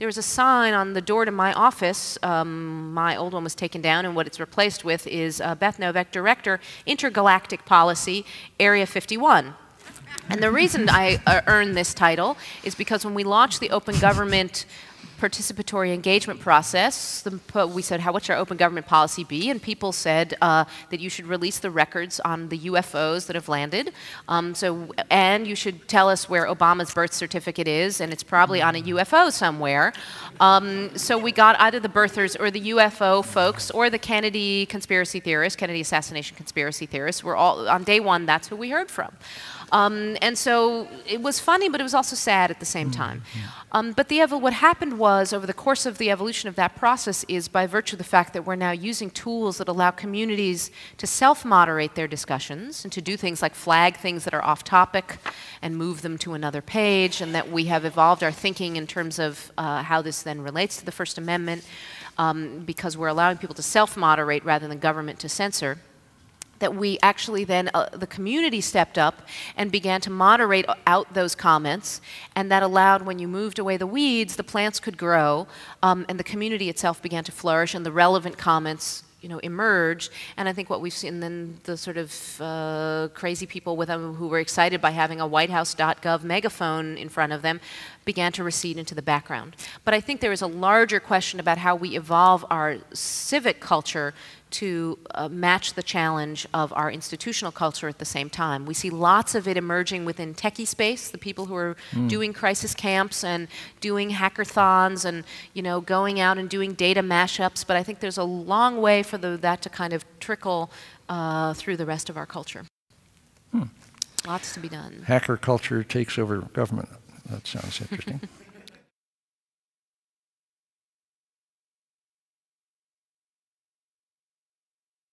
there was a sign on the door to my office. My old one was taken down, and what it's replaced with is Beth Noveck, Director, Intergalactic Policy, Area 51. And the reason I earned this title is because when we launched the Open Government participatory engagement process, we said, what should our open government policy be? And people said that you should release the records on the UFOs that have landed. And you should tell us where Obama's birth certificate is, and it's probably on a UFO somewhere. So we got either the birthers or the UFO folks or the Kennedy conspiracy theorists, Kennedy assassination conspiracy theorists. We're all, on day one, that's who we heard from. And so it was funny, but it was also sad at the same time. But what happened was, over the course of the evolution of that process, is by virtue of the fact that we're now using tools that allow communities to self-moderate their discussions and to do things like flag things that are off topic and move them to another page, and that we have evolved our thinking in terms of how this then relates to the First Amendment, because we're allowing people to self-moderate rather than government to censor. That we actually then, the community stepped up and began to moderate out those comments, and that allowed, when you moved away the weeds, the plants could grow, and the community itself began to flourish, and the relevant comments, emerged. And I think what we've seen then, the sort of crazy people with them who were excited by having a Whitehouse.gov megaphone in front of them began to recede into the background. But I think there is a larger question about how we evolve our civic culture to match the challenge of our institutional culture at the same time. We see lots of it emerging within techie space, the people who are doing crisis camps and doing hackathons and going out and doing data mashups, but I think there's a long way for that to kind of trickle through the rest of our culture. Lots to be done. Hacker culture takes over government. That sounds interesting.